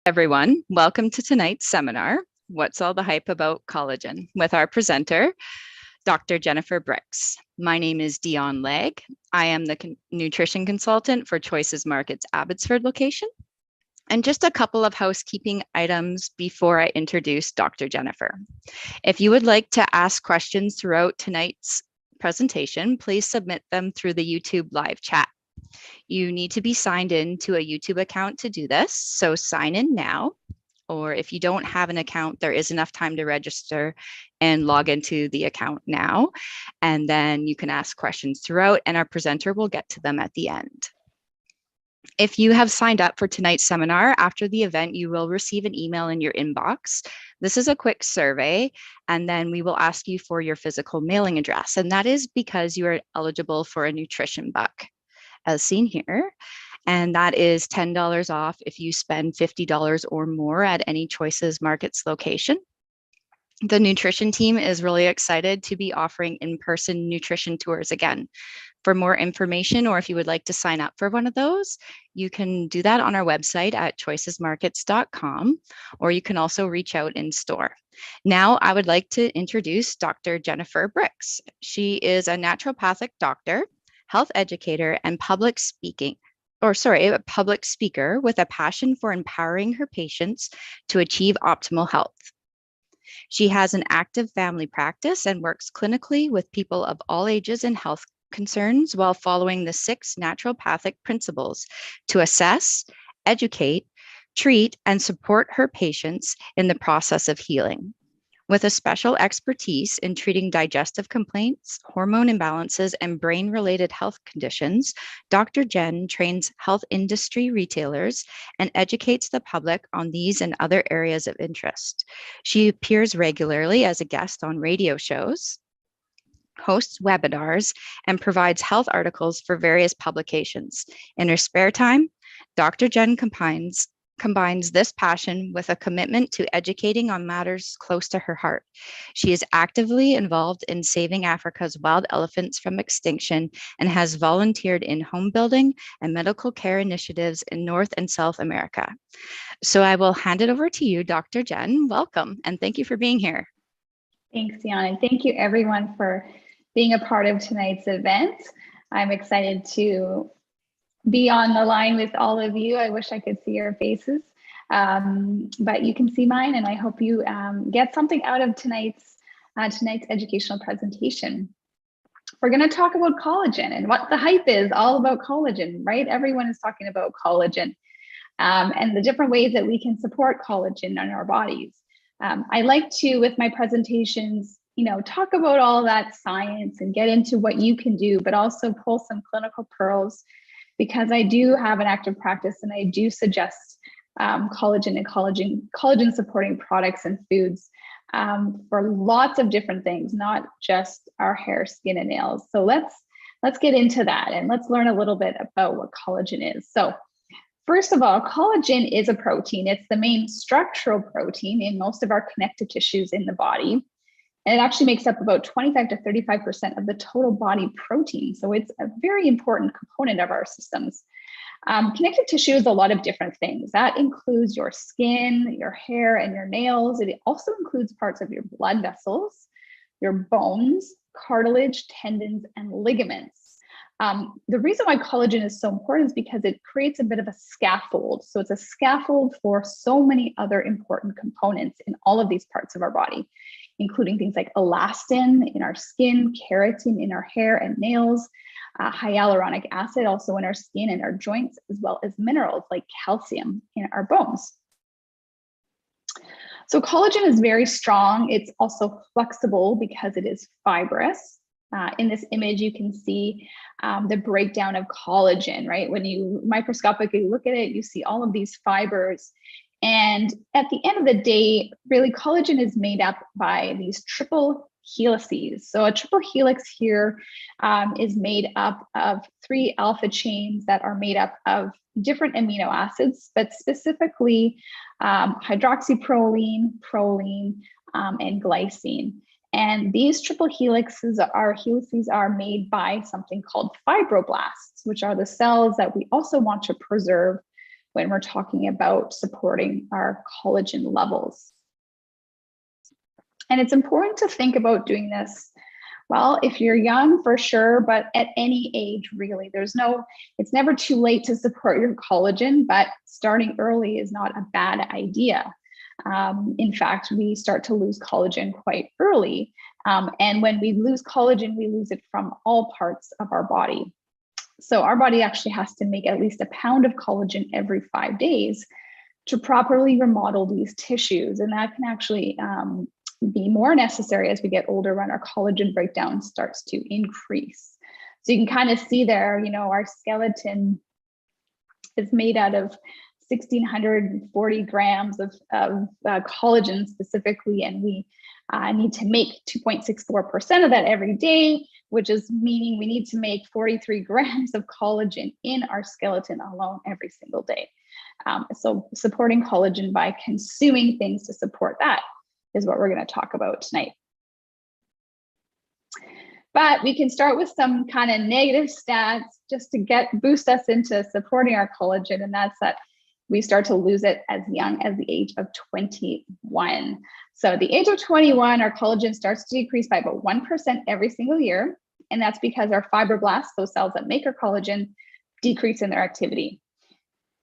Everyone, welcome to tonight's seminar, What's All the Hype About Collagen, with our presenter, Dr. Jennifer Brix. My name is Dion Legg. I am the nutrition consultant for Choices Markets Abbotsford location. And just a couple of housekeeping items before I introduce Dr. Jennifer. If you would like to ask questions throughout tonight's presentation, please submit them through the YouTube live chat. You need to be signed in to a YouTube account to do this, so sign in now. Or if you don't have an account, there is enough time to register and log into the account now. And then you can ask questions throughout, and our presenter will get to them at the end. If you have signed up for tonight's seminar, after the event, you will receive an email in your inbox. This is a quick survey, and then we will ask you for your physical mailing address. And that is because you are eligible for a nutrition buck, as seen here. And that is $10 off if you spend $50 or more at any Choices Markets location. The nutrition team is really excited to be offering in-person nutrition tours again. For more information, or if you would like to sign up for one of those, you can do that on our website at choicesmarkets.com, or you can also reach out in store. Now, I would like to introduce Dr. Jennifer Brix. She is a naturopathic doctor, health educator, and public speaker with a passion for empowering her patients to achieve optimal health. She has an active family practice and works clinically with people of all ages and health concerns while following the 6 naturopathic principles to assess, educate, treat, and support her patients in the process of healing. With a special expertise in treating digestive complaints, hormone imbalances, and brain-related health conditions, Dr. Jen trains health industry retailers and educates the public on these and other areas of interest. She appears regularly as a guest on radio shows, hosts webinars, and provides health articles for various publications. In her spare time, Dr. Jen combines this passion with a commitment to educating on matters close to her heart. She is actively involved in saving Africa's wild elephants from extinction and has volunteered in home building and medical care initiatives in North and South America. So I will hand it over to you, Dr. Jen. Welcome, and thank you for being here. Thanks, Dion, and thank you everyone for being a part of tonight's event. I'm excited to be on the line with all of you. I wish I could see your faces, but you can see mine, and I hope you get something out of tonight's educational presentation. We're going to talk about collagen and what the hype is all about collagen, right? Everyone is talking about collagen and the different ways that we can support collagen in our bodies. I like to, with my presentations, talk about all that science and get into what you can do, but also pull some clinical pearls, because I do have an active practice and I do suggest collagen and collagen supporting products and foods for lots of different things, not just our hair, skin, and nails. So let's get into that and let's learn a little bit about what collagen is. So first of all, collagen is a protein. It's the main structural protein in most of our connective tissues in the body. And it actually makes up about 25 to 35% of the total body protein. So it's a very important component of our systems. Connective tissue is a lot of different things. That includes your skin, your hair, and your nails. It also includes parts of your blood vessels, your bones, cartilage, tendons, and ligaments. The reason why collagen is so important is because it creates a bit of a scaffold. So it's a scaffold for so many other important components in all of these parts of our body, including things like elastin in our skin, keratin in our hair and nails, hyaluronic acid also in our skin and our joints, as well as minerals like calcium in our bones. So collagen is very strong. It's also flexible because it is fibrous. In this image, you can see the breakdown of collagen, right? When you microscopically look at it, you see all of these fibers. And at the end of the day, really collagen is made up by these triple helices. So a triple helix here is made up of 3 alpha chains that are made up of different amino acids, but specifically hydroxyproline, proline, and glycine. And these triple helices are made by something called fibroblasts, which are the cells that we also want to preserve when we're talking about supporting our collagen levels. And it's important to think about doing this, well, if you're young, for sure, but at any age, really. It's never too late to support your collagen, but starting early is not a bad idea. In fact, we start to lose collagen quite early. And when we lose collagen, we lose it from all parts of our body. So our body actually has to make at least a pound of collagen every 5 days to properly remodel these tissues. And that can actually be more necessary as we get older when our collagen breakdown starts to increase. So you can kind of see there, our skeleton is made out of 1,640 grams of collagen specifically, and we need to make 2.64% of that every day, which is meaning we need to make 43 grams of collagen in our skeleton alone every single day. So supporting collagen by consuming things to support that is what we're going to talk about tonight. But we can start with some kind of negative stats just to boost us into supporting our collagen, and that's that we start to lose it as young as the age of 21. So at the age of 21, our collagen starts to decrease by about 1% every single year, and that's because our fibroblasts, those cells that make our collagen, decrease in their activity.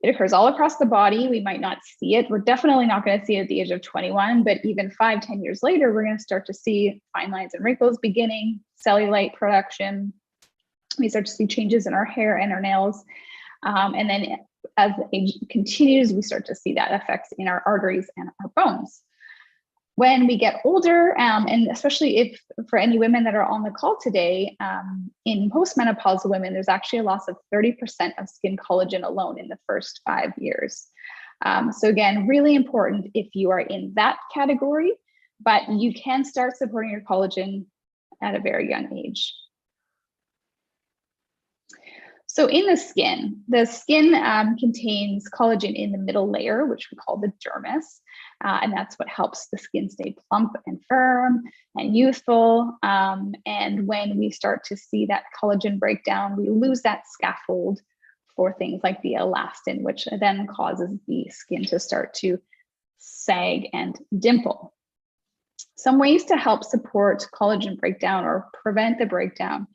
It occurs all across the body. We might not see it. We're definitely not going to see it at the age of 21, but even 5-10 years later, we're going to start to see fine lines and wrinkles beginning, cellulite production. We start to see changes in our hair and our nails. And then as the age continues, we start to see that effects in our arteries and our bones. When we get older, and especially if for any women that are on the call today, in postmenopausal women, there's actually a loss of 30% of skin collagen alone in the first 5 years. So again, really important if you are in that category, but you can start supporting your collagen at a very young age. So in the skin contains collagen in the middle layer, which we call the dermis. And that's what helps the skin stay plump and firm and youthful. And when we start to see that collagen breakdown, we lose that scaffold for things like the elastin, which then causes the skin to start to sag and dimple. Some ways to help support collagen breakdown or prevent the breakdown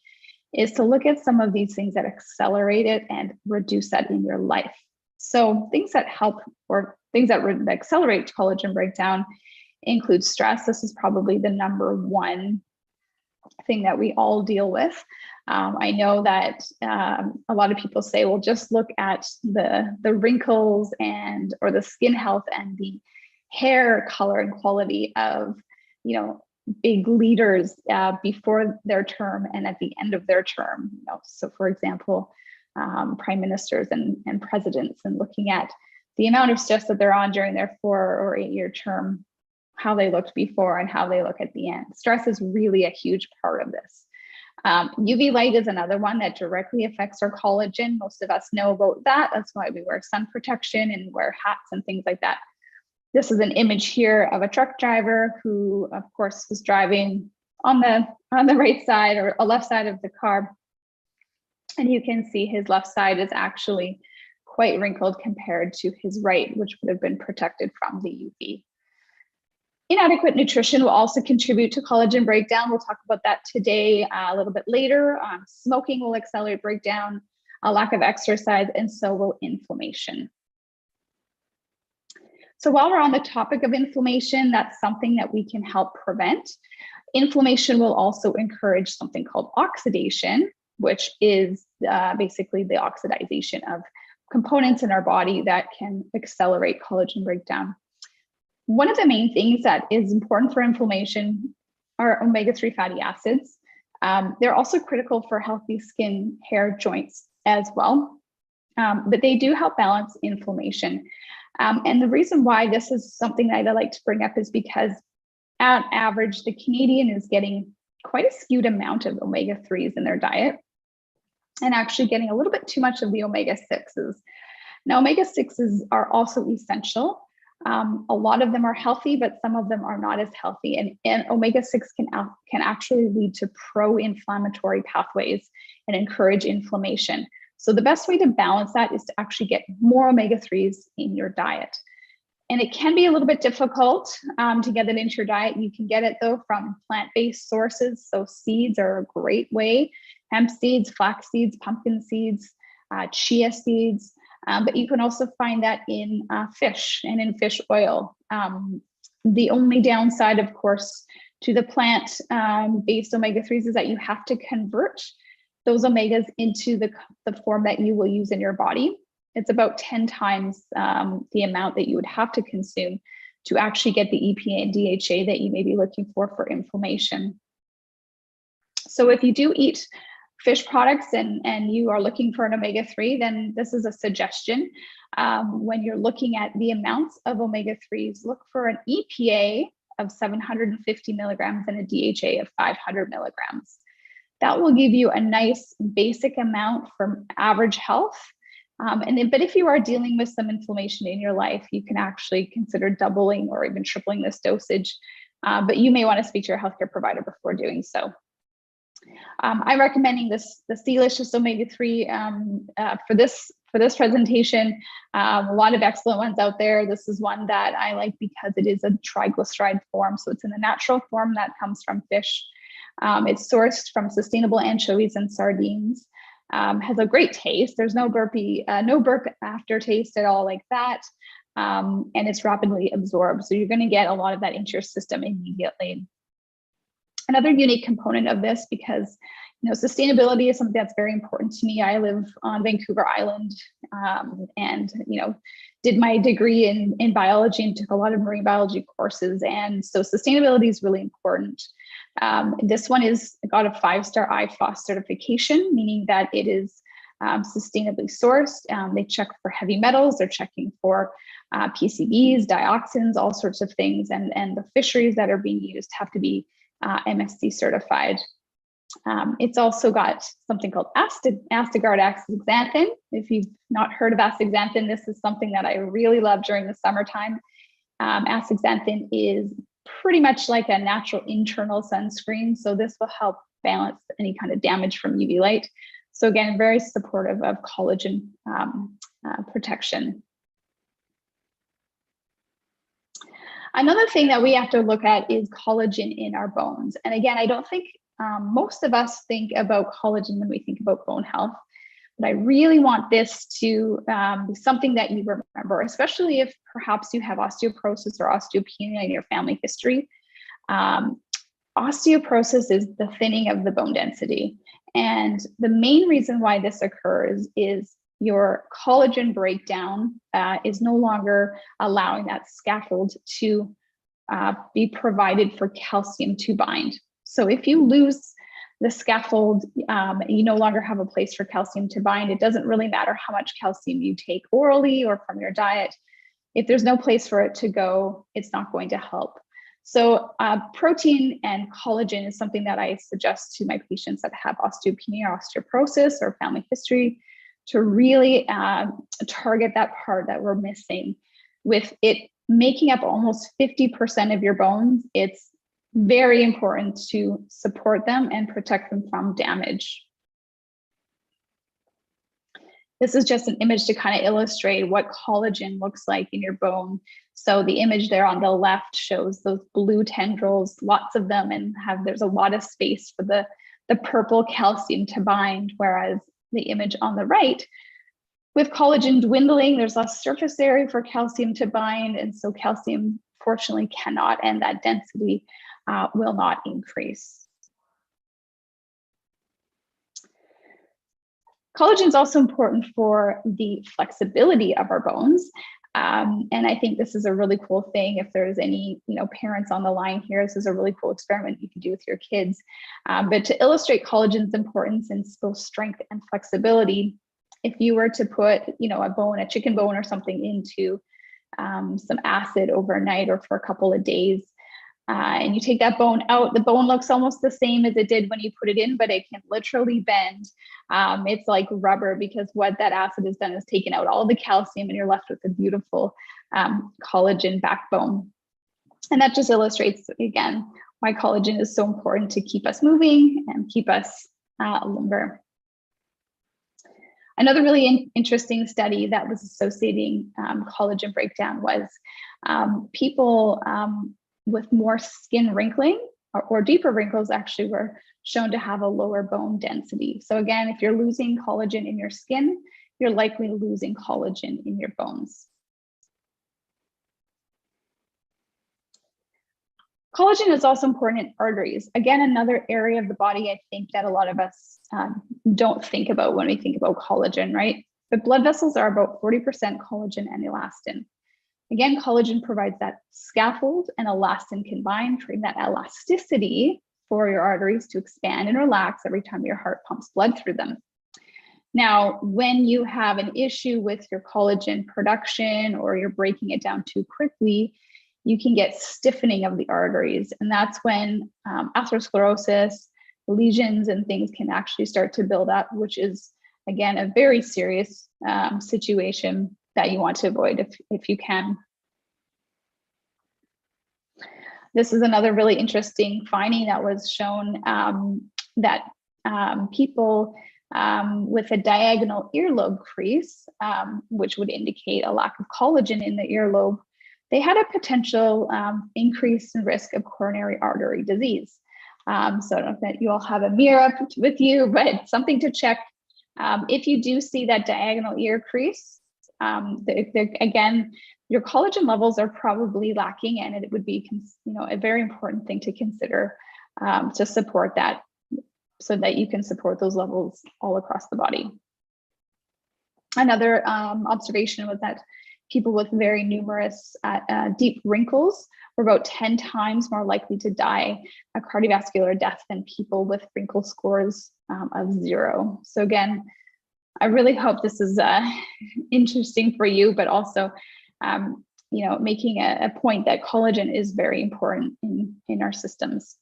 is to look at some of these things that accelerate it and reduce that in your life. So things that help or things that accelerate collagen breakdown include stress. This is probably the number one thing that we all deal with. I know that a lot of people say, well, just look at the wrinkles or the skin health and the hair color and quality of, big leaders before their term and at the end of their term. So for example, prime ministers and presidents, and looking at the amount of stress that they're on during their 4 or 8 year term, how they looked before and how they look at the end. Stress is really a huge part of this. UV light is another one that directly affects our collagen. Most of us know about that. That's why we wear sun protection and wear hats and things like that. This is an image here of a truck driver who, of course, was driving on the right side or a left side of the car. And you can see his left side is actually quite wrinkled compared to his right, which would have been protected from the UV. Inadequate nutrition will also contribute to collagen breakdown. We'll talk about that today a little bit later. Smoking will accelerate breakdown, a lack of exercise, and so will inflammation. So while we're on the topic of inflammation, that's something that we can help prevent. Inflammation will also encourage something called oxidation, which is basically the oxidization of components in our body that can accelerate collagen breakdown. One of the main things that is important for inflammation are omega-3 fatty acids. They're also critical for healthy skin, hair, joints as well, but they do help balance inflammation. And the reason why this is something that I like to bring up is because on average, the Canadian is getting quite a skewed amount of omega-3s in their diet and actually getting a little bit too much of the omega-6s. Now, omega-6s are also essential. A lot of them are healthy, but some of them are not as healthy. And omega-6 can actually lead to pro-inflammatory pathways and encourage inflammation. So the best way to balance that is to actually get more omega-3s in your diet. And it can be a little bit difficult to get it into your diet. You can get it though from plant-based sources. So seeds are a great way. Hemp seeds, flax seeds, pumpkin seeds, chia seeds. But you can also find that in fish and in fish oil. The only downside, of course, to the plant-based omega-3s is that you have to convert those omegas into the form that you will use in your body. It's about 10 times the amount that you would have to consume to actually get the EPA and DHA that you may be looking for inflammation. So if you do eat fish products and you are looking for an omega-3, then this is a suggestion. When you're looking at the amounts of omega-3s, look for an EPA of 750 milligrams and a DHA of 500 milligrams. That will give you a nice basic amount for average health. But if you are dealing with some inflammation in your life, you can actually consider doubling or even tripling this dosage. But you may want to speak to your healthcare provider before doing so. I'm recommending the Sea-licious Omega-3 for this presentation. A lot of excellent ones out there. This is one that I like because it is a triglyceride form. So it's in the natural form that comes from fish. It's sourced from sustainable anchovies and sardines. Has a great taste. There's no burp aftertaste at all like that. And it's rapidly absorbed. So you're going to get a lot of that into your system immediately. Another unique component of this, because sustainability is something that's very important to me. I live on Vancouver Island and did my degree in biology and took a lot of marine biology courses. And so sustainability is really important. This one got a 5-star IFOS certification, meaning that it is sustainably sourced. They check for heavy metals, they're checking for PCBs, dioxins, all sorts of things. And the fisheries that are being used have to be MSC certified. It's also got something called Astigard astaxanthin. If you've not heard of astaxanthin, this is something that I really love during the summertime. Astaxanthin is pretty much like a natural internal sunscreen. So this will help balance any kind of damage from UV light. So again, very supportive of collagen protection. Another thing that we have to look at is collagen in our bones. And again, I don't think most of us think about collagen when we think about bone health, but I really want this to be something that you remember, especially if perhaps you have osteoporosis or osteopenia in your family history. Osteoporosis is the thinning of the bone density. And the main reason why this occurs is your collagen breakdown is no longer allowing that scaffold to be provided for calcium to bind. So if you lose the scaffold, you no longer have a place for calcium to bind. It doesn't really matter how much calcium you take orally or from your diet. If there's no place for it to go, it's not going to help. So protein and collagen is something that I suggest to my patients that have osteopenia or osteoporosis or family history, to really target that part that we're missing. With it making up almost 50% of your bones, it's very important to support them and protect them from damage. This is just an image to kind of illustrate what collagen looks like in your bone. So the image there on the left shows those blue tendrils, lots of them, and there's a lot of space for the purple calcium to bind, whereas the image on the right, with collagen dwindling, there's less surface area for calcium to bind, and so calcium fortunately cannot, and that density will not increase. Collagen is also important for the flexibility of our bones. And I think this is a really cool thing. If there's any parents on the line here, this is a really cool experiment you can do with your kids. But to illustrate collagen's importance in both strength and flexibility, if you were to put a chicken bone or something into some acid overnight or for a couple of days, and you take that bone out, the bone looks almost the same as it did when you put it in, but it can literally bend. It's like rubber, because what that acid has done is taken out all the calcium, and you're left with a beautiful collagen backbone. And that just illustrates, again, why collagen is so important to keep us moving and keep us limber. Another really interesting study that was associating collagen breakdown was people with more skin wrinkling or deeper wrinkles actually were shown to have a lower bone density. So again, if you're losing collagen in your skin, you're likely losing collagen in your bones. Collagen is also important in arteries. Again, another area of the body I think that a lot of us don't think about when we think about collagen, right? But blood vessels are about 40% collagen and elastin. Again, collagen provides that scaffold and elastin combined, creating that elasticity for your arteries to expand and relax every time your heart pumps blood through them. Now, when you have an issue with your collagen production or you're breaking it down too quickly, you can get stiffening of the arteries. And that's when atherosclerosis, lesions and things can actually start to build up, which is, again, a very serious situation that you want to avoid if you can. This is another really interesting finding that was shown that people with a diagonal earlobe crease, which would indicate a lack of collagen in the earlobe, they had a potential increase in risk of coronary artery disease. So I don't know if you all have a mirror up with you, but something to check. If you do see that diagonal ear crease, again, your collagen levels are probably lacking, and it would be, a very important thing to consider to support that, so that you can support those levels all across the body. Another observation was that people with very numerous deep wrinkles were about 10 times more likely to die a cardiovascular death than people with wrinkle scores of 0. So again, I really hope this is interesting for you, but also, making a point that collagen is very important in our systems.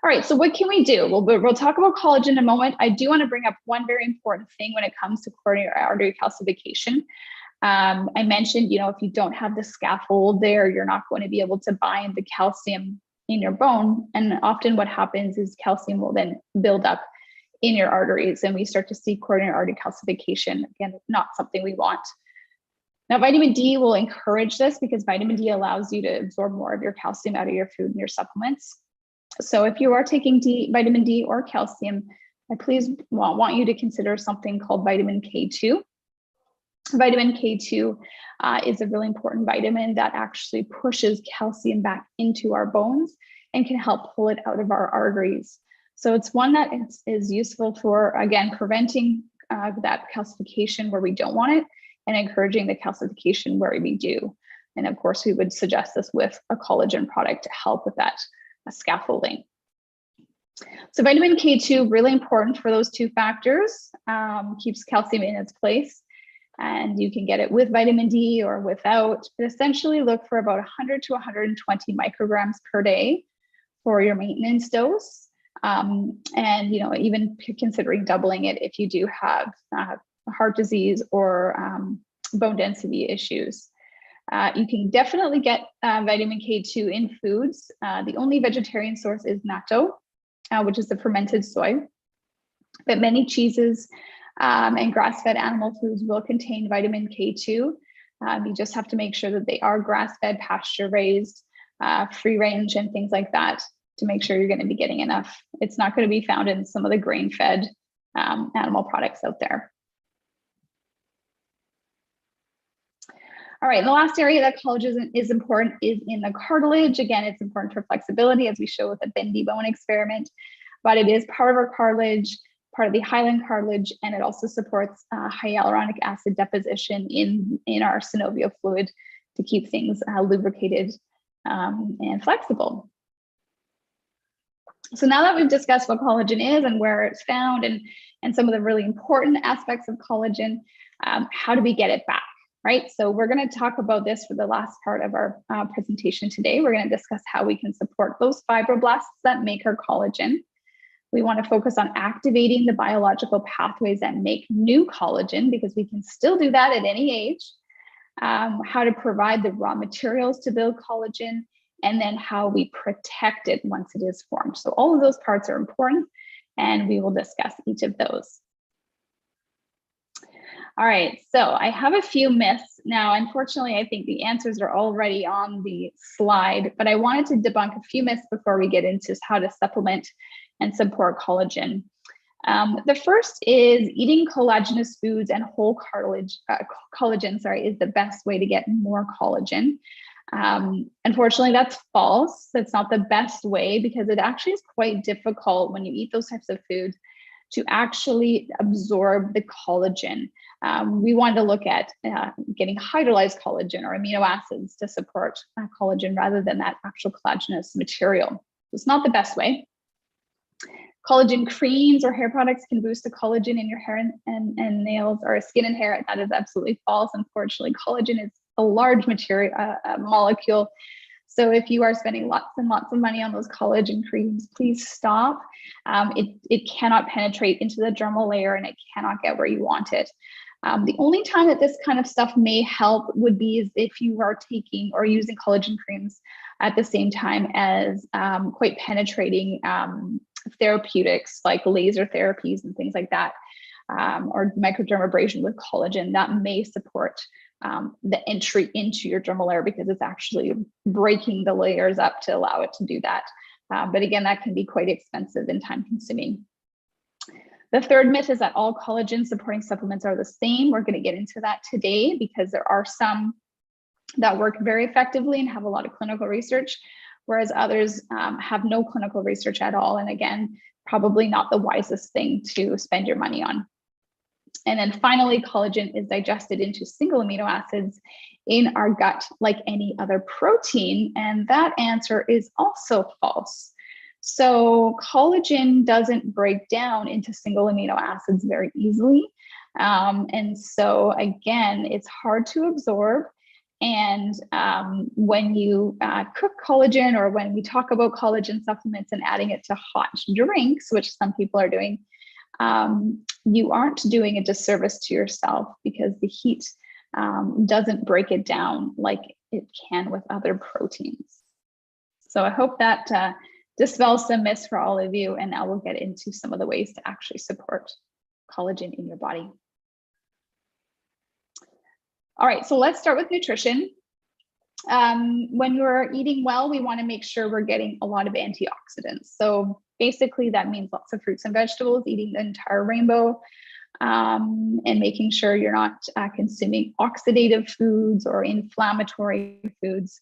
All right, so what can we do? We'll talk about collagen in a moment. I do want to bring up one very important thing when it comes to coronary artery calcification. I mentioned, if you don't have the scaffold there, you're not going to be able to bind the calcium in your bone. And often what happens is calcium will then build up in your arteries, and we start to see coronary artery calcification. Again, not something we want. Now, vitamin D will encourage this because vitamin D allows you to absorb more of your calcium out of your food and your supplements. So if you are taking vitamin D or calcium, I please want you to consider something called vitamin K2. Vitamin K2 is a really important vitamin that actually pushes calcium back into our bones and can help pull it out of our arteries. So it's one that is useful for, again, preventing that calcification where we don't want it and encouraging the calcification where we do. And of course, we would suggest this with a collagen product to help with that scaffolding. So vitamin K2, really important for those two factors, keeps calcium in its place. And you can get it with vitamin D or without, but essentially look for about 100 to 120 micrograms per day for your maintenance dose. And, even considering doubling it if you do have heart disease or bone density issues. You can definitely get vitamin K2 in foods. The only vegetarian source is natto, which is the fermented soy. But many cheeses and grass-fed animal foods will contain vitamin K2. You just have to make sure that they are grass-fed, pasture-raised, free-range, and things like that to make sure you're going to be getting enough. It's not going to be found in some of the grain-fed animal products out there. All right, and the last area that collagen is important is in the cartilage. Again, it's important for flexibility, as we show with the bendy bone experiment, but it is part of our cartilage, part of the hyaline cartilage, and it also supports hyaluronic acid deposition in our synovial fluid to keep things lubricated and flexible. So now that we've discussed what collagen is and where it's found and some of the really important aspects of collagen, how do we get it back, right? So we're going to talk about this for the last part of our presentation today. We're going to discuss how we can support those fibroblasts that make our collagen. We want to focus on activating the biological pathways that make new collagen, because we can still do that at any age. How to provide the raw materials to build collagen, and then how we protect it once it is formed. So all of those parts are important, and we will discuss each of those. All right, so I have a few myths. Now, unfortunately, I think the answers are already on the slide, but I wanted to debunk a few myths before we get into how to supplement and support collagen. The first is eating collagenous foods and whole collagen is the best way to get more collagen. Unfortunately, that's false. That's not the best way because it actually is quite difficult when you eat those types of foods to actually absorb the collagen. We wanted to look at getting hydrolyzed collagen or amino acids to support collagen rather than that actual collagenous material. It's not the best way. Collagen creams or hair products can boost the collagen in your hair and nails or skin and hair. That is absolutely false. Unfortunately, collagen is a large material, molecule. So if you are spending lots and lots of money on those collagen creams, please stop. It cannot penetrate into the dermal layer and it cannot get where you want it. The only time that this kind of stuff may help would be if you are taking or using collagen creams at the same time as quite penetrating therapeutics like laser therapies and things like that, or microdermabrasion with collagen. That may support the entry into your dermal layer because it's actually breaking the layers up to allow it to do that. But again, that can be quite expensive and time consuming. The third myth is that all collagen supporting supplements are the same. We're going to get into that today because there are some that work very effectively and have a lot of clinical research, whereas others have no clinical research at all. And again, probably not the wisest thing to spend your money on. And then finally, collagen is digested into single amino acids in our gut like any other protein. And that answer is also false. So collagen doesn't break down into single amino acids very easily. And so again, it's hard to absorb. And when you cook collagen, or when we talk about collagen supplements and adding it to hot drinks, which some people are doing, you aren't doing a disservice to yourself because the heat doesn't break it down like it can with other proteins. So I hope that dispels some myths for all of you, and now we'll get into some of the ways to actually support collagen in your body. All right, so let's start with nutrition. When you're eating well, we want to make sure we're getting a lot of antioxidants. So basically that means lots of fruits and vegetables, eating the entire rainbow, and making sure you're not consuming oxidative foods or inflammatory foods,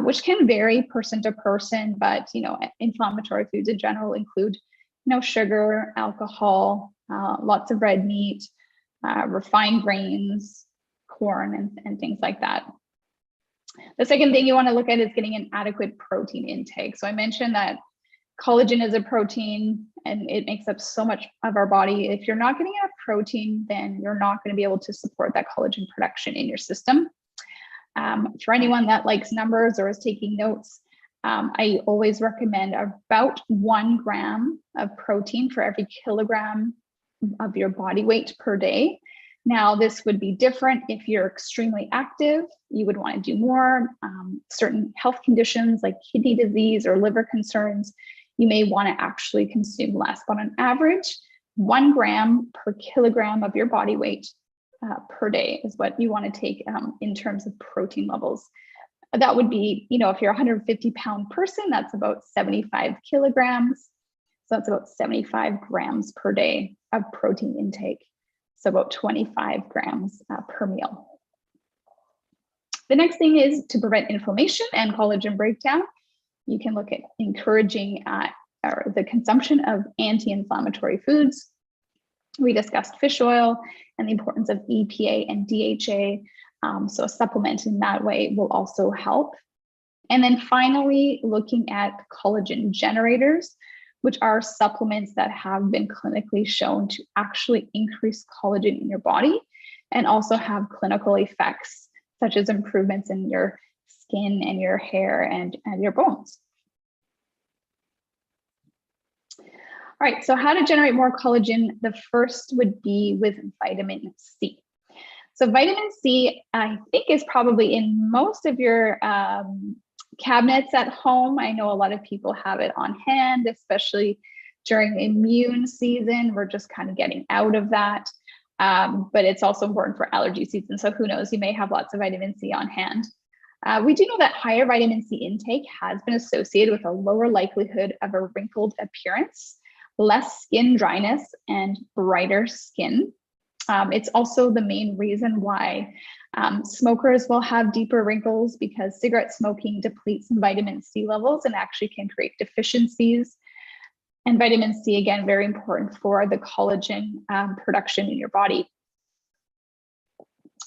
which can vary person to person, but inflammatory foods in general include sugar, alcohol, lots of red meat, refined grains, corn, and things like that. The second thing you want to look at is getting an adequate protein intake. So I mentioned that collagen is a protein and it makes up so much of our body. If you're not getting enough protein, then you're not going to be able to support that collagen production in your system. For anyone that likes numbers or is taking notes, I always recommend about 1 gram of protein for every kilogram of your body weight per day. Now, this would be different if you're extremely active. You would want to do more. Certain health conditions like kidney disease or liver concerns, you may want to actually consume less. But on average, 1 gram per kilogram of your body weight per day is what you want to take in terms of protein levels. That would be, if you're a 150-pound person, that's about 75 kilograms. So that's about 75 grams per day of protein intake. So about 25 grams per meal. The next thing is to prevent inflammation and collagen breakdown. You can look at encouraging the consumption of anti-inflammatory foods. We discussed fish oil and the importance of EPA and DHA. So a supplement in that way will also help. And then finally, looking at collagen generators, which are supplements that have been clinically shown to actually increase collagen in your body and also have clinical effects, such as improvements in your skin and your hair and your bones. All right, so how to generate more collagen? The first would be with vitamin C. So vitamin C, I think, is probably in most of your cabinets at home. I know a lot of people have it on hand, especially during immune season. We're just kind of getting out of that. but it's also important for allergy season. So who knows, you may have lots of vitamin C on hand. We do know that higher vitamin C intake has been associated with a lower likelihood of a wrinkled appearance, less skin dryness, and brighter skin. It's also the main reason why smokers will have deeper wrinkles, because cigarette smoking depletes vitamin C levels and actually can create deficiencies. And vitamin C, again, very important for the collagen production in your body.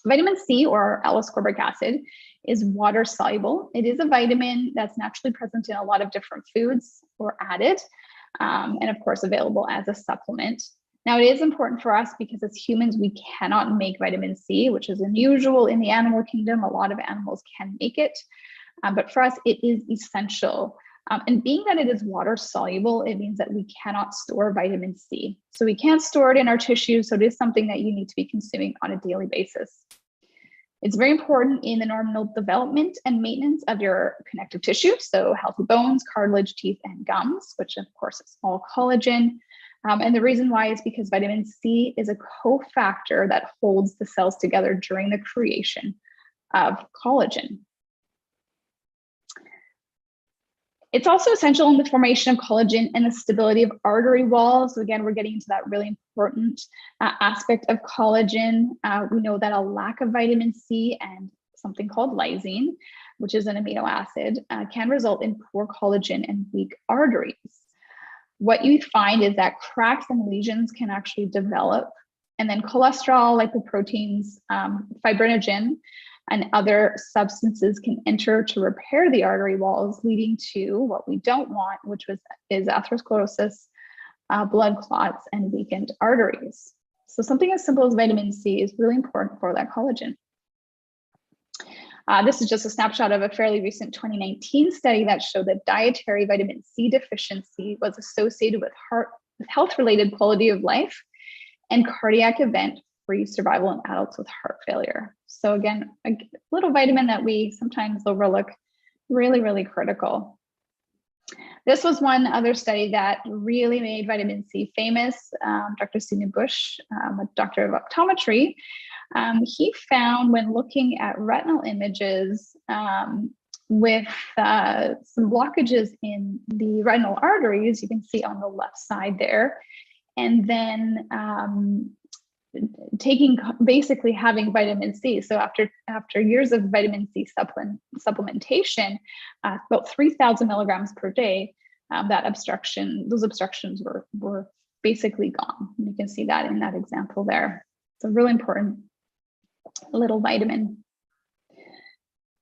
Vitamin C, or L-ascorbic acid, is water soluble. It is a vitamin that's naturally present in a lot of different foods or added, and of course available as a supplement. Now, it is important for us because as humans, we cannot make vitamin C, which is unusual in the animal kingdom. A lot of animals can make it, but for us, it is essential. And being that it is water soluble, it means that we cannot store vitamin C. So we can't store it in our tissues. So it is something that you need to be consuming on a daily basis. It's very important in the normal development and maintenance of your connective tissue. So healthy bones, cartilage, teeth, and gums, which of course is all collagen. And the reason why is because vitamin C is a cofactor that holds the cells together during the creation of collagen. It's also essential in the formation of collagen and the stability of artery walls. So again, we're getting into that really important aspect of collagen. We know that a lack of vitamin C and something called lysine, which is an amino acid, can result in poor collagen and weak arteries. What you find is that cracks and lesions can actually develop, and then cholesterol, lipoproteins, fibrinogen, and other substances can enter to repair the artery walls, leading to what we don't want, which is atherosclerosis, blood clots, and weakened arteries. So something as simple as vitamin C is really important for that collagen. This is just a snapshot of a fairly recent 2019 study that showed that dietary vitamin C deficiency was associated with health-related quality of life and cardiac event-free survival in adults with heart failure. So again, a little vitamin that we sometimes overlook, really, really critical. This was one other study that really made vitamin C famous. Dr. Sidney Bush, a doctor of optometry, he found when looking at retinal images with some blockages in the retinal arteries, you can see on the left side there, and then basically having vitamin C. So after years of vitamin C supplementation, about 3,000 milligrams per day, those obstructions were basically gone. And you can see that in that example there. It's a really important little vitamin.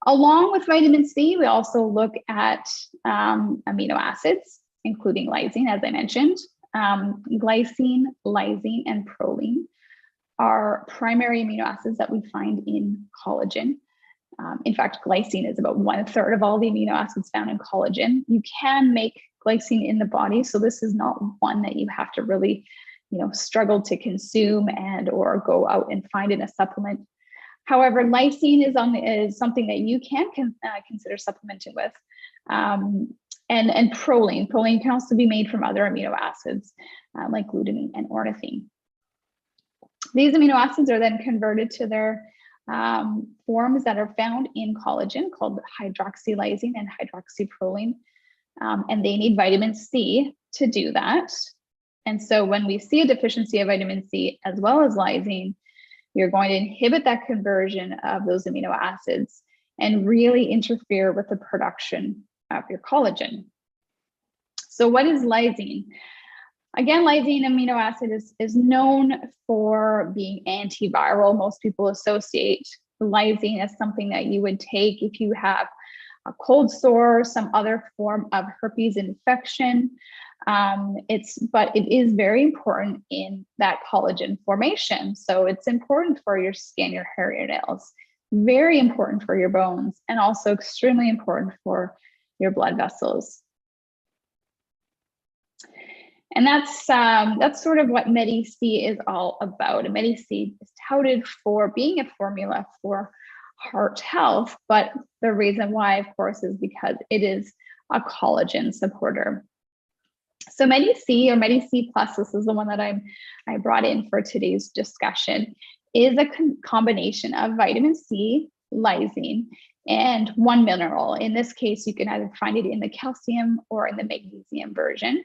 Along with vitamin C, we also look at amino acids, including lysine, as I mentioned. Glycine, lysine, and proline are primary amino acids that we find in collagen. In fact, glycine is about 1/3 of all the amino acids found in collagen. You can make glycine in the body, so this is not one that you have to really, struggle to consume or go out and find in a supplement. However, lysine is something that you can consider supplementing with. And proline. Proline can also be made from other amino acids like glutamine and ornithine. These amino acids are then converted to their forms that are found in collagen called hydroxylysine and hydroxyproline. And they need vitamin C to do that. And so when we see a deficiency of vitamin C as well as lysine, you're going to inhibit that conversion of those amino acids and really interfere with the production of your collagen. So what is lysine? Again, lysine amino acid is known for being antiviral. Most people associate lysine as something that you would take if you have a cold sore, some other form of herpes infection. But it is very important in that collagen formation. So it's important for your skin, your hair, your nails, very important for your bones, and also extremely important for your blood vessels. And that's sort of what Medi-C is all about. And Medi-C is touted for being a formula for heart health, but the reason why, of course, is because it is a collagen supporter. So Medi-C or Medi-C Plus, this is the one that I brought in for today's discussion, is a combination of vitamin C, lysine, and one mineral. In this case, you can either find it in the calcium or in the magnesium version.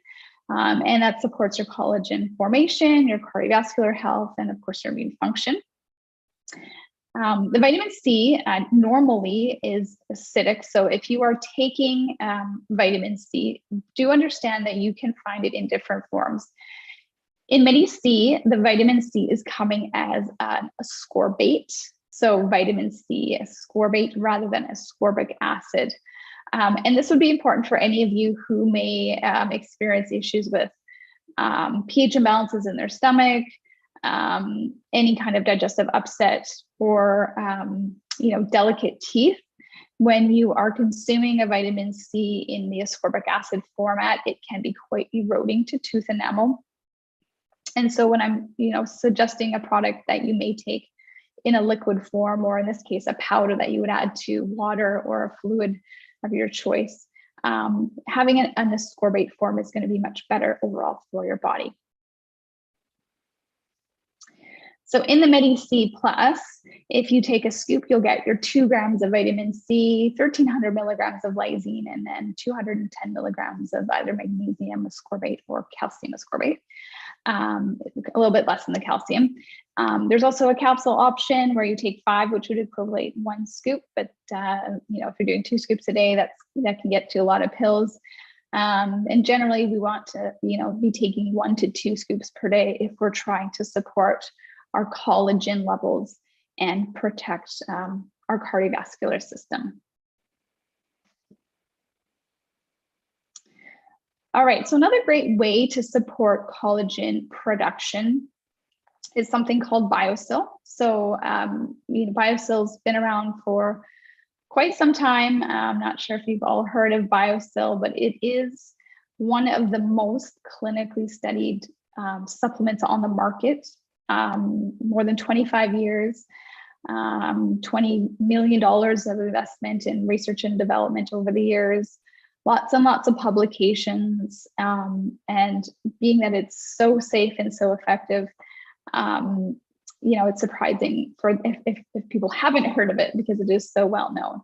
And that supports your collagen formation, your cardiovascular health, and of course, your immune function. The vitamin C normally is acidic. So if you are taking vitamin C, do understand that you can find it in different forms. In Medi-C, the vitamin C is coming as a ascorbate. So vitamin C, ascorbate rather than ascorbic acid. And this would be important for any of you who may experience issues with pH imbalances in their stomach, any kind of digestive upset, or delicate teeth. When you are consuming a vitamin C in the ascorbic acid format, it can be quite eroding to tooth enamel. And so when I'm suggesting a product that you may take in a liquid form, or in this case, a powder that you would add to water or a fluid of your choice, having an ascorbate form is going to be much better overall for your body. So in the Medi-C Plus, if you take a scoop, you'll get your 2 grams of vitamin C, 1,300 milligrams of lysine, and then 210 milligrams of either magnesium ascorbate or calcium ascorbate, a little bit less than the calcium. There's also a capsule option where you take 5, which would equivalent 1 scoop. But if you're doing 2 scoops a day, that can get to a lot of pills. And generally, we want to be taking 1 to 2 scoops per day if we're trying to support our collagen levels and protect our cardiovascular system. All right, so another great way to support collagen production is something called BioSil. So BioSil's been around for quite some time. I'm not sure if you've all heard of BioSil, but it is one of the most clinically studied supplements on the market. More than 25 years, $20 million of investment in research and development over the years, lots and lots of publications, and being that it's so safe and so effective, it's surprising if people haven't heard of it, because it is so well known.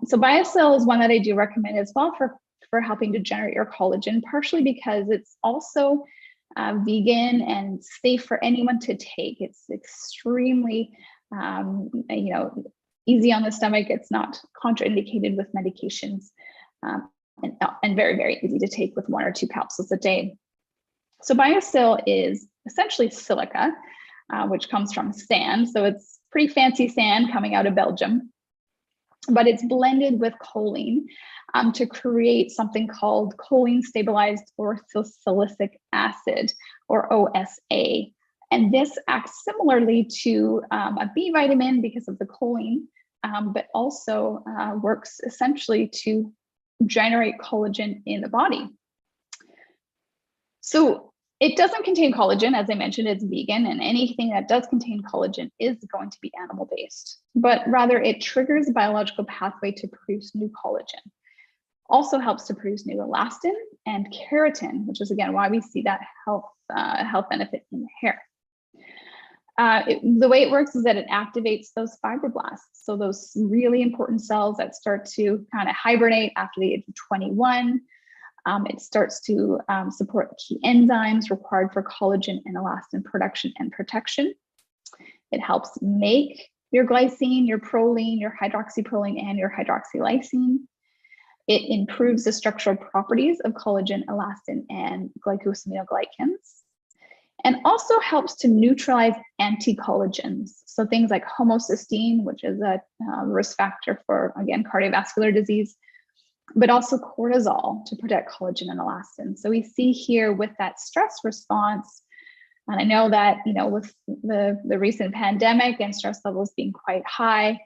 So BioSil is one that I do recommend as well for helping to generate your collagen, partially because it's also vegan and safe for anyone to take. It's extremely, easy on the stomach. It's not contraindicated with medications, and very, very easy to take with 1 or 2 capsules a day. So BioSil is essentially silica, which comes from sand. So it's pretty fancy sand coming out of Belgium, but it's blended with choline to create something called choline stabilized orthosilicic acid, or OSA. And this acts similarly to a B vitamin because of the choline, but also works essentially to generate collagen in the body. So it doesn't contain collagen. As I mentioned, it's vegan, and anything that does contain collagen is going to be animal-based, but rather it triggers a biological pathway to produce new collagen. Also helps to produce new elastin and keratin, which is again why we see that health benefit in the hair. The way it works is that it activates those fibroblasts, so those really important cells that start to kind of hibernate after the age of 21. It starts to support key enzymes required for collagen and elastin production and protection. It helps make your glycine, your proline, your hydroxyproline, and your hydroxylysine. It improves the structural properties of collagen, elastin, and glycosaminoglycans, and also helps to neutralize anticollagens. So things like homocysteine, which is a risk factor for, again, cardiovascular disease, but also cortisol to protect collagen and elastin. So we see here with that stress response, and I know that, with the recent pandemic and stress levels being quite high,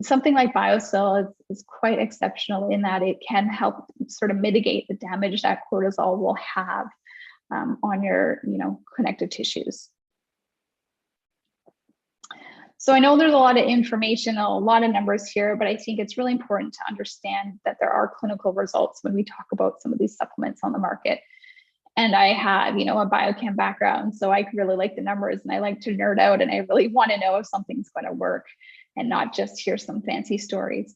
something like BioSil is quite exceptional in that it can help sort of mitigate the damage that cortisol will have on your, connective tissues. So I know there's a lot of information, a lot of numbers here, but I think it's really important to understand that there are clinical results when we talk about some of these supplements on the market. And I have, a biochem background, so I really like the numbers and I like to nerd out, and I really want to know if something's going to work and not just hear some fancy stories.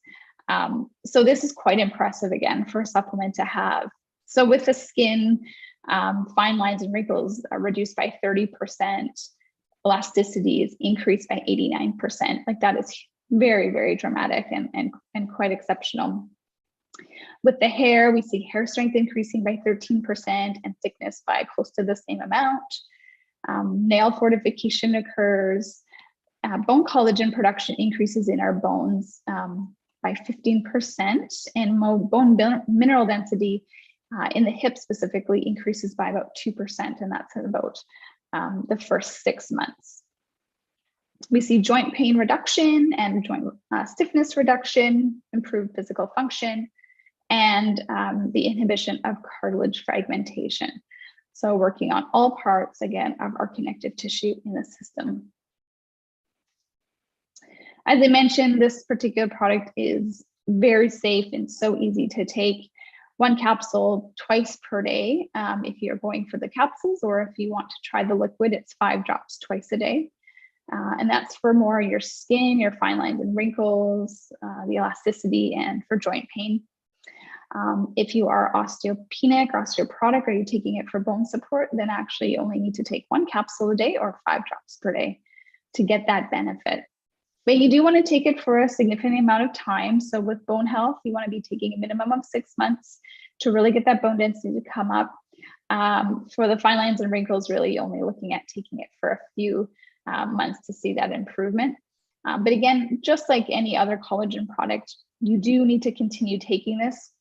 So this is quite impressive, again, for a supplement to have. So with the skin, fine lines and wrinkles are reduced by 30%. Elasticity is increased by 89%. Like, that is very, very dramatic and quite exceptional. With the hair, we see hair strength increasing by 13% and thickness by close to the same amount. Nail fortification occurs. Bone collagen production increases in our bones by 15%, and bone mineral density in the hip specifically increases by about 2%, and that's in about the first 6 months. We see joint pain reduction and joint stiffness reduction, improved physical function, and the inhibition of cartilage fragmentation. So working on all parts, again, of our connective tissue in the system. As I mentioned, this particular product is very safe and so easy to take. 1 capsule twice per day if you're going for the capsules, or if you want to try the liquid, it's 5 drops twice a day. And that's for more your skin, your fine lines and wrinkles, the elasticity, and for joint pain. If you are osteopenic or osteoporotic, or you're taking it for bone support, then actually you only need to take 1 capsule a day or 5 drops per day to get that benefit. But you do want to take it for a significant amount of time. So with bone health, you want to be taking a minimum of 6 months to really get that bone density to come up. For the fine lines and wrinkles, really only looking at taking it for a few months to see that improvement. But again, just like any other collagen product, you do need to continue taking this.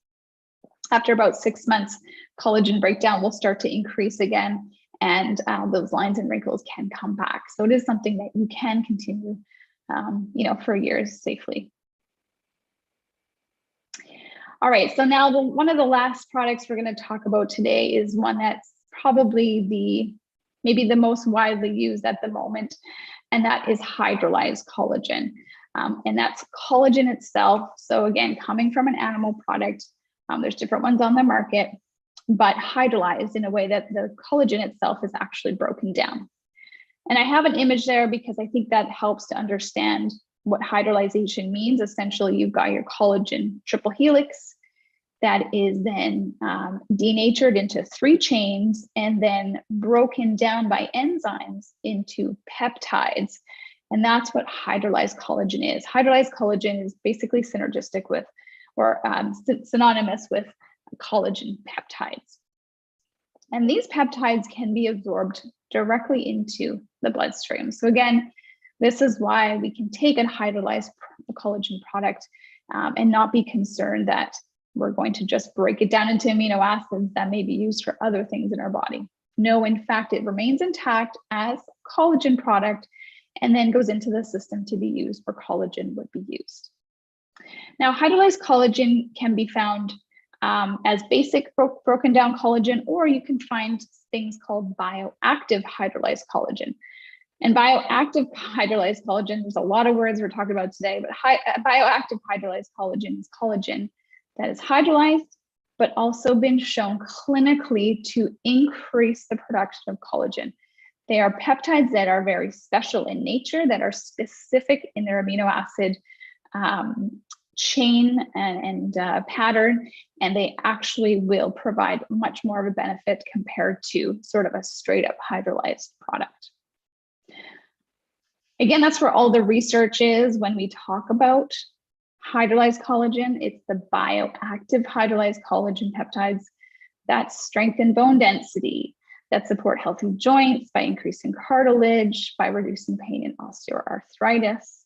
After about 6 months, collagen breakdown will start to increase again, and those lines and wrinkles can come back. So it is something that you can continue for years safely. All right, so now one of the last products we're going to talk about today is one that's probably maybe the most widely used at the moment, and that is hydrolyzed collagen. And that's collagen itself. So again, coming from an animal product, there's different ones on the market, but hydrolyzed in a way that the collagen itself is actually broken down. And I have an image there because I think that helps to understand what hydrolyzation means. Essentially, you've got your collagen triple helix that is then denatured into 3 chains and then broken down by enzymes into peptides. And that's what hydrolyzed collagen is. Hydrolyzed collagen is basically synergistic with, or synonymous with, collagen peptides. And these peptides can be absorbed directly into the bloodstream. So again, this is why we can take a hydrolyzed collagen product and not be concerned that we're going to just break it down into amino acids that may be used for other things in our body. No, in fact, it remains intact as collagen product and then goes into the system to be used where collagen would be used. Now, hydrolyzed collagen can be found as basic broken down collagen, or you can find things called bioactive hydrolyzed collagen. And bioactive hydrolyzed collagen, there's a lot of words we're talking about today, but bioactive hydrolyzed collagen is collagen that is hydrolyzed, but also been shown clinically to increase the production of collagen. They are peptides that are very special in nature, that are specific in their amino acid chain and pattern, and they actually will provide much more of a benefit compared to sort of a straight up hydrolyzed product. Again, that's where all the research is when we talk about hydrolyzed collagen. It's the bioactive hydrolyzed collagen peptides that strengthen bone density, that support healthy joints by increasing cartilage, by reducing pain in osteoarthritis,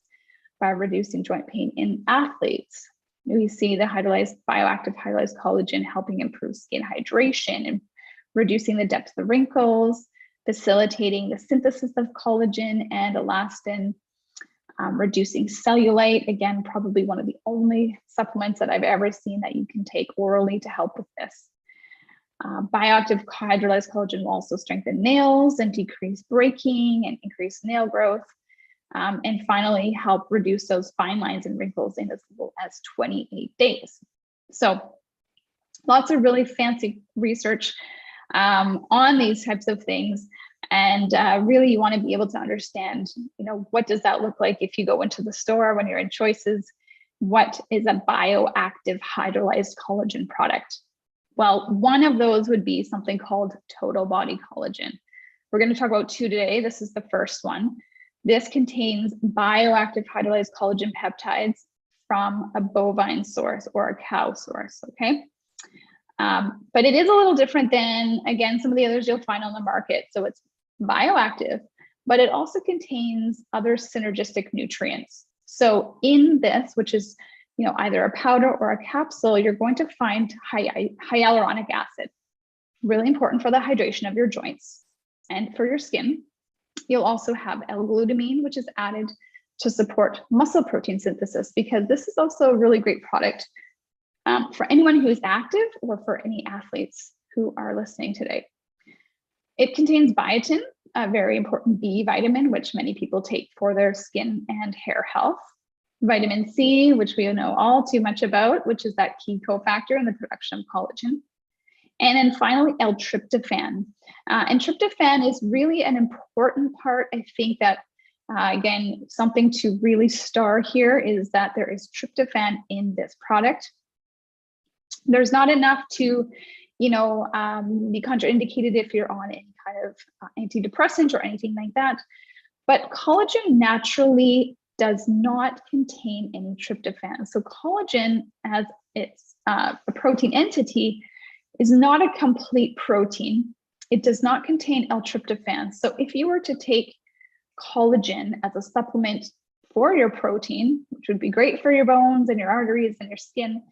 by reducing joint pain in athletes. We see the bioactive hydrolyzed collagen helping improve skin hydration and reducing the depth of the wrinkles, facilitating the synthesis of collagen and elastin, reducing cellulite. Again, probably one of the only supplements that I've ever seen that you can take orally to help with this. Bioactive hydrolyzed collagen will also strengthen nails and decrease breaking and increase nail growth. and finally help reduce those fine lines and wrinkles in as little as 28 days. So lots of really fancy research on these types of things. And really you want to be able to understand, what does that look like if you go into the store when you're in choices? What is a bioactive hydrolyzed collagen product? Well, one of those would be something called total body collagen. We're going to talk about two today. This is the first one. This contains bioactive hydrolyzed collagen peptides from a bovine source or a cow source, okay? But it is a little different than, again, some of the others you'll find on the market. So it's bioactive, but it also contains other synergistic nutrients. So in this, which is either a powder or a capsule, you're going to find hyaluronic acid, really important for the hydration of your joints and for your skin. You'll also have L-glutamine, which is added to support muscle protein synthesis, because this is also a really great product for anyone who is active or for any athletes who are listening today. It contains biotin, a very important B vitamin, which many people take for their skin and hair health. Vitamin C, which we know all too much about, which is that key cofactor in the production of collagen. And then finally, L-tryptophan. And tryptophan is really an important part. I think that, again, something to really star here is that there is tryptophan in this product. There's not enough to, be contraindicated if you're on any kind of antidepressant or anything like that. But collagen naturally does not contain any tryptophan. So collagen, as it's a protein entity, is not a complete protein. It does not contain L-tryptophan. So if you were to take collagen as a supplement for your protein, which would be great for your bones and your arteries and your skin,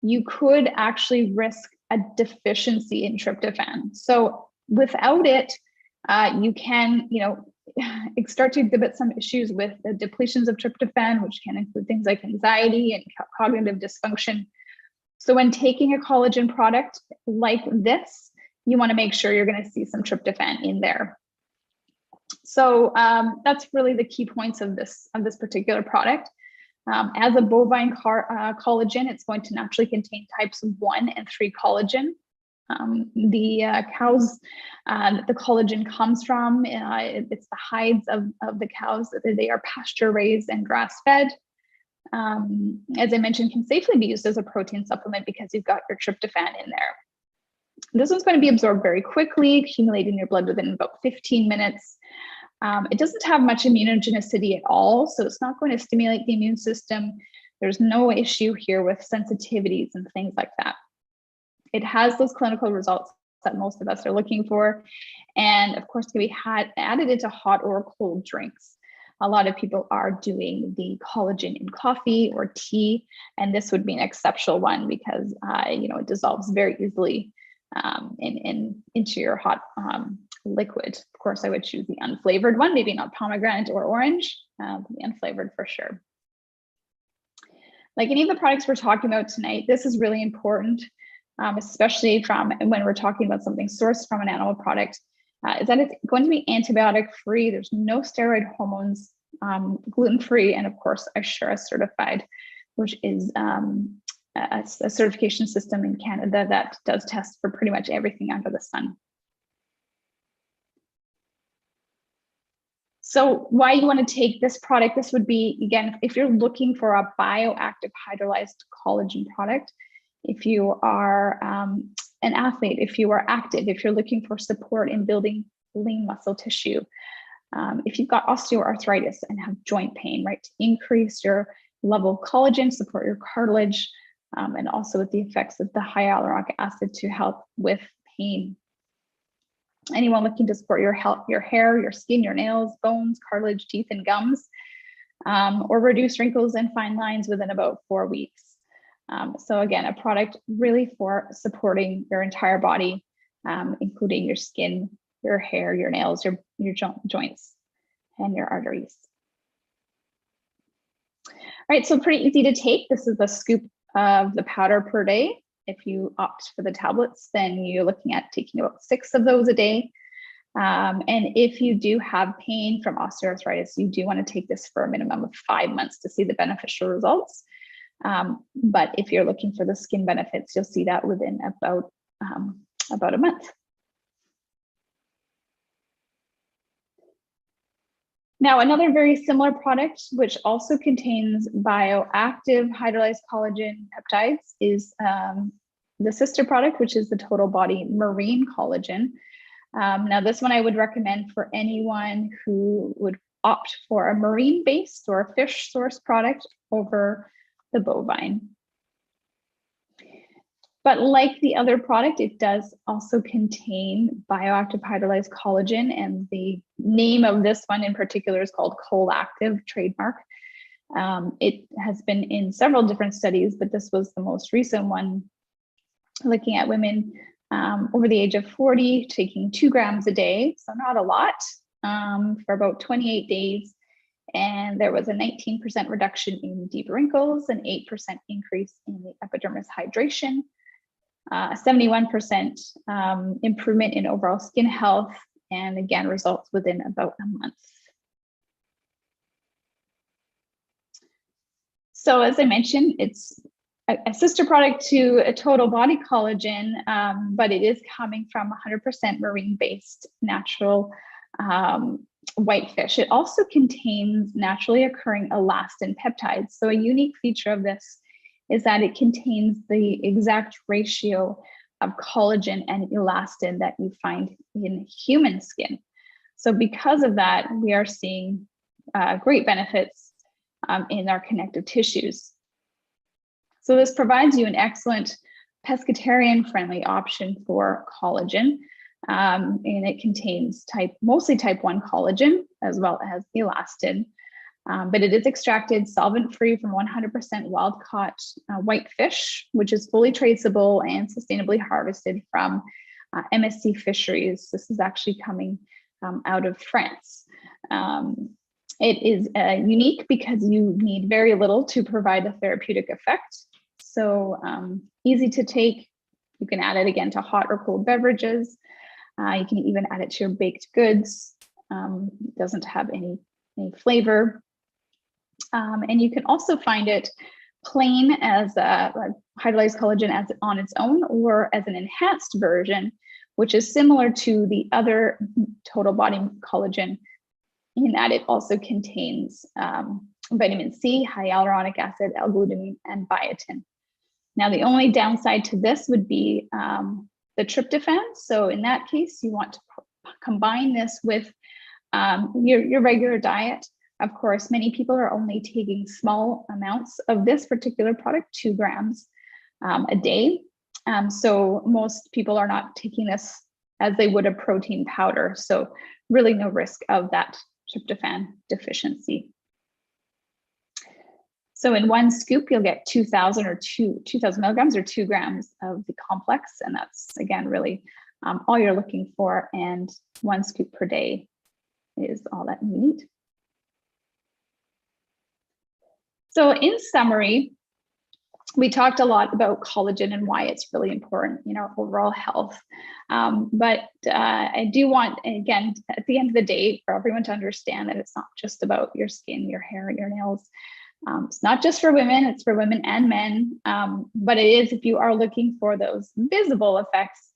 you could actually risk a deficiency in tryptophan. So without it, you can, start to exhibit some issues with the depletions of tryptophan, which can include things like anxiety and cognitive dysfunction. So when taking a collagen product like this, you want to make sure you're going to see some tryptophan in there. So that's really the key points of this particular product. As a bovine collagen, it's going to naturally contain types 1 and 3 collagen. The cows that the collagen comes from, it's the hides of the cows. They are pasture raised and grass fed. As I mentioned, can safely be used as a protein supplement because you've got your tryptophan in there. This one's going to be absorbed very quickly, accumulating in your blood within about 15 minutes. It doesn't have much immunogenicity at all, so it's not going to stimulate the immune system. There's no issue here with sensitivities and things like that. It has those clinical results that most of us are looking for. And of course, can be added into hot or cold drinks. A lot of people are doing the collagen in coffee or tea, and this would be an exceptional one because it dissolves very easily into your hot liquid. Of course, I would choose the unflavored one, maybe not pomegranate or orange, but the unflavored for sure. Like any of the products we're talking about tonight, this is really important, especially when we're talking about something sourced from an animal product, is that it's going to be antibiotic free. There's no steroid hormones, gluten-free, and of course, ISURA certified, which is a certification system in Canada that does test for pretty much everything under the sun. So why you want to take this product, this would be, again, if you're looking for a bioactive hydrolyzed collagen product, if you are an athlete, if you are active, if you're looking for support in building lean muscle tissue, if you've got osteoarthritis and have joint pain, right, to increase your level of collagen, support your cartilage, and also with the effects of the hyaluronic acid to help with pain. Anyone looking to support your health, your hair, your skin, your nails, bones, cartilage, teeth, and gums, or reduce wrinkles and fine lines within about 4 weeks. So again, a product really for supporting your entire body, including your skin, your hair, your nails, your joints, and your arteries. All right, so pretty easy to take. This is a scoop of the powder per day. If you opt for the tablets, then you're looking at taking about 6 of those a day. And if you do have pain from osteoarthritis, you do want to take this for a minimum of 5 months to see the beneficial results. But if you're looking for the skin benefits, you'll see that within about a month. Now, another very similar product, which also contains bioactive hydrolyzed collagen peptides, is the sister product, which is the total body marine collagen. Now, this one I would recommend for anyone who would opt for a marine-based or a fish source product over the bovine. But like the other product, it does also contain bioactive hydrolyzed collagen, and the name of this one in particular is called Collagen trademark. It has been in several different studies, but this was the most recent one, looking at women over the age of 40 taking 2 grams a day, so not a lot, for about 28 days. And there was a 19% reduction in deep wrinkles, an 8% increase in the epidermis hydration, a 71% improvement in overall skin health, and again, results within about a month. So as I mentioned, it's a sister product to a total body collagen, but it is coming from 100% marine-based natural whitefish. It also contains naturally occurring elastin peptides. So a unique feature of this is that it contains the exact ratio of collagen and elastin that you find in human skin. So because of that, we are seeing great benefits in our connective tissues. So this provides you an excellent pescatarian-friendly option for collagen. And it contains mostly type 1 collagen as well as elastin. But it is extracted solvent-free from 100% wild-caught whitefish, which is fully traceable and sustainably harvested from MSC fisheries. This is actually coming out of France. It is unique because you need very little to provide a therapeutic effect. So easy to take. You can add it again to hot or cold beverages. You can even add it to your baked goods. It doesn't have any flavor. And you can also find it plain as a hydrolyzed collagen on its own, or as an enhanced version, which is similar to the other total body collagen, in that it also contains vitamin C, hyaluronic acid, L-glutamine, and biotin. Now, the only downside to this would be the tryptophan. So in that case, you want to combine this with your regular diet. Of course, many people are only taking small amounts of this particular product, 2 grams a day. So most people are not taking this as they would a protein powder. So really no risk of that tryptophan deficiency. So in 1 scoop, you'll get 2,000 milligrams or 2 grams of the complex. And that's, again, really all you're looking for. And 1 scoop per day is all that you need. So in summary, we talked a lot about collagen and why it's really important in our overall health. But I do want, again, at the end of the day, for everyone to understand that it's not just about your skin, your hair, and your nails. It's not just for women, it's for women and men. But it is, if you are looking for those visible effects,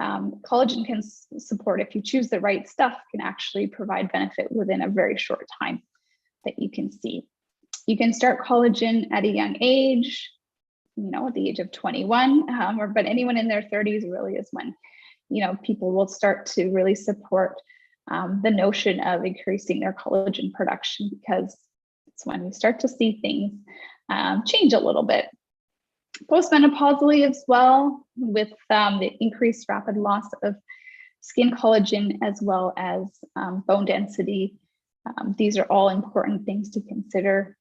collagen can support, if you choose the right stuff, can actually provide benefit within a very short time that you can see. You can start collagen at a young age, at the age of 21, but anyone in their 30s really is when, people will start to really support the notion of increasing their collagen production, because it's when we start to see things change a little bit. Postmenopausally as well, with the increased rapid loss of skin collagen as well as bone density. These are all important things to consider,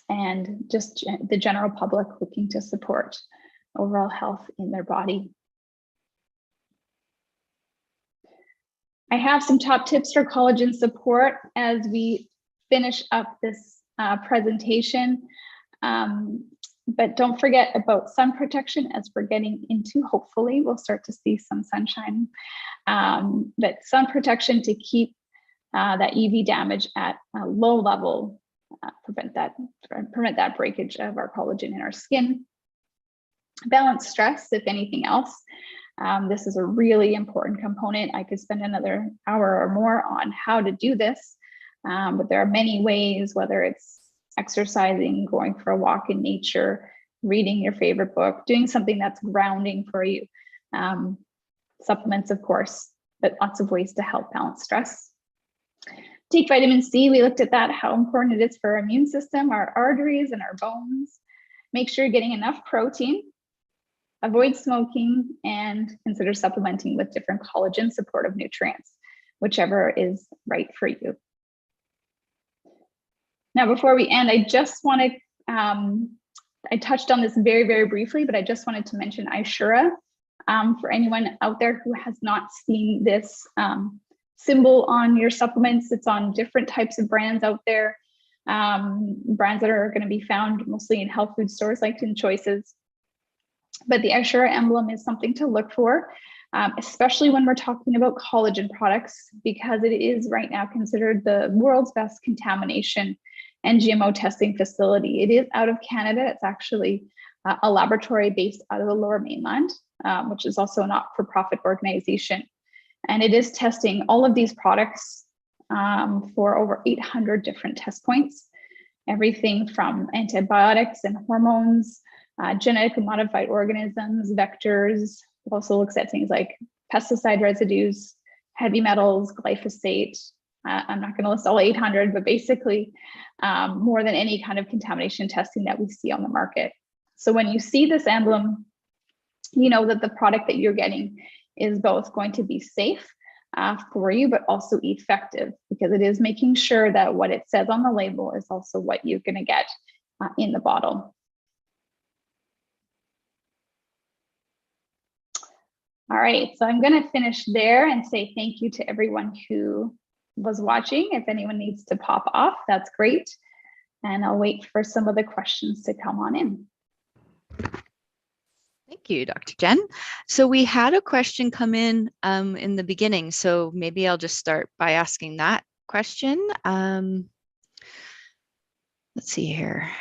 and just the general public looking to support overall health in their body. I have some top tips for collagen support as we finish up this presentation. But don't forget about sun protection as we're getting into, hopefully we'll start to see some sunshine. But sun protection to keep that UV damage at a low level, prevent that breakage of our collagen in our skin. Balance stress, if anything else. This is a really important component. I could spend another hour or more on how to do this, but there are many ways, whether it's exercising, going for a walk in nature, reading your favorite book, doing something that's grounding for you. Supplements, of course, but lots of ways to help balance stress. Take vitamin C. We looked at that, how important it is for our immune system, our arteries, and our bones. Make sure you're getting enough protein. Avoid smoking and consider supplementing with different collagen supportive nutrients, whichever is right for you. Now, before we end, I just want to, I touched on this very, very briefly, but I just wanted to mention ISURA for anyone out there who has not seen this symbol on your supplements. It's on different types of brands out there, brands that are going to be found mostly in health food stores like In Choices. But the ISURA emblem is something to look for, especially when we're talking about collagen products, because it is right now considered the world's best contamination and GMO testing facility. It is out of Canada. It's actually a laboratory based out of the Lower Mainland, which is also a not-for-profit organization. And it is testing all of these products for over 800 different test points, everything from antibiotics and hormones, genetically modified organisms, vectors. It also looks at things like pesticide residues, heavy metals, glyphosate. I'm not going to list all 800, but basically more than any kind of contamination testing that we see on the market. So when you see this emblem, you know that the product that you're getting is both going to be safe for you, but also effective, because it is making sure that what it says on the label is also what you're going to get in the bottle. All right, so I'm going to finish there and say thank you to everyone who was watching. If anyone needs to pop off, that's great. And I'll wait for some of the questions to come on in. Thank you, Dr. Jen. So we had a question come in the beginning, so maybe I'll just start by asking that question. Let's see here.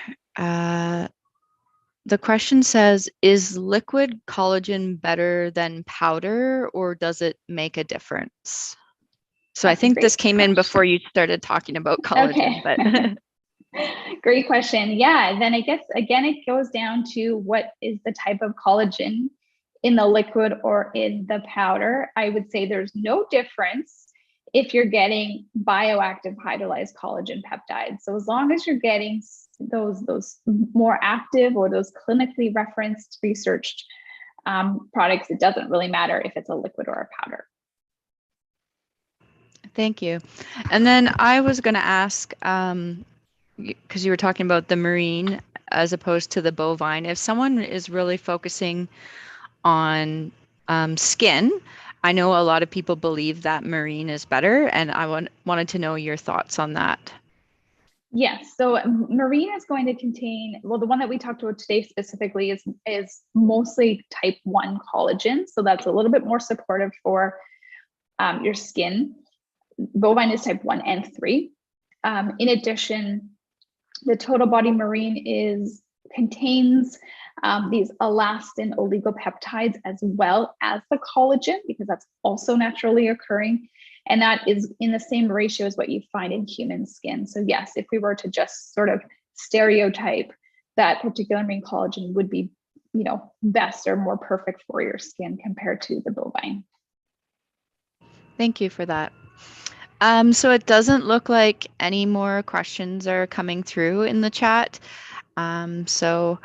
The question says, is liquid collagen better than powder, or does it make a difference? So I think this came in before you started talking about collagen, but great question. Yeah, then I guess, again, it goes down to what is the type of collagen in the liquid or in the powder. I would say there's no difference if you're getting bioactive hydrolyzed collagen peptides. So as long as you're getting those more active or those clinically referenced, researched products, it doesn't really matter if it's a liquid or a powder. Thank you. And then I was going to ask, because you were talking about the marine as opposed to the bovine, if someone is really focusing on skin, I know a lot of people believe that marine is better, and I wanted to know your thoughts on that. Yes, so marine is going to contain, well, the one that we talked about today specifically is mostly type 1 collagen. So that's a little bit more supportive for your skin. Bovine is type 1 and 3. In addition, the total body marine contains these elastin oligopeptides as well as the collagen, because that's also naturally occurring. And that is in the same ratio as what you find in human skin. So yes, if we were to just sort of stereotype, that particular marine collagen would be, you know, best or more perfect for your skin compared to the bovine. Thank you for that. So it doesn't look like any more questions are coming through in the chat. So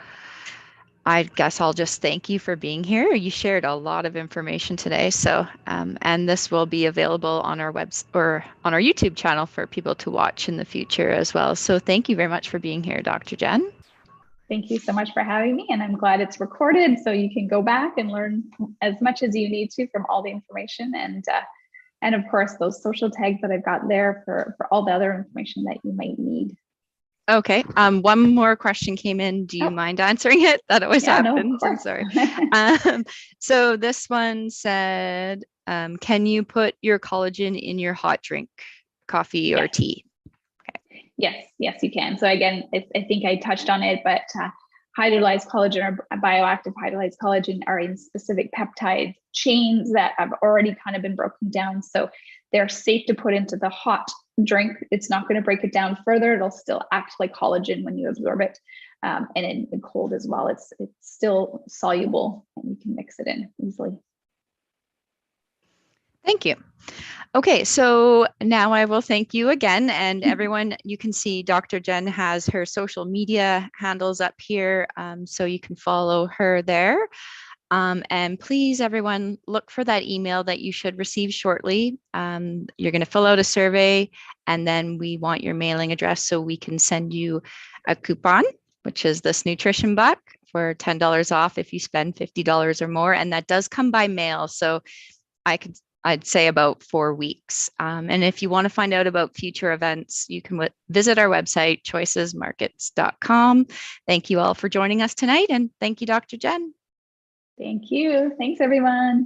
I guess I'll just thank you for being here. You shared a lot of information today. So, and this will be available on our website or on our YouTube channel for people to watch in the future as well. So thank you very much for being here, Dr. Jen. Thank you so much for having me. And I'm glad it's recorded so you can go back and learn as much as you need to from all the information. And of course, those social tags that I've got there for all the other information that you might need. Okay. One more question came in. Do you mind answering it? That always happens. No, I'm sorry. So this one said, can you put your collagen in your hot drink, coffee or tea? Yes, you can. So again, I think I touched on it, but hydrolyzed collagen or bioactive hydrolyzed collagen are in specific peptide chains that have already kind of been broken down. So they're safe to put into the hot drink. It's not going to break it down further. It'll still act like collagen when you absorb it. And in cold as well, it's still soluble and you can mix it in easily. Thank you. Okay, so now I will thank you again. And everyone, you can see Dr. Jen has her social media handles up here, so you can follow her there. And please, everyone, look for that email that you should receive shortly. You're going to fill out a survey, and then we want your mailing address so we can send you a coupon, which is this nutrition buck for $10 off if you spend $50 or more. And that does come by mail. So I'd say about 4 weeks. And if you want to find out about future events, you can visit our website, choicesmarkets.com. Thank you all for joining us tonight. And thank you, Dr. Jen. Thank you. Thanks, everyone.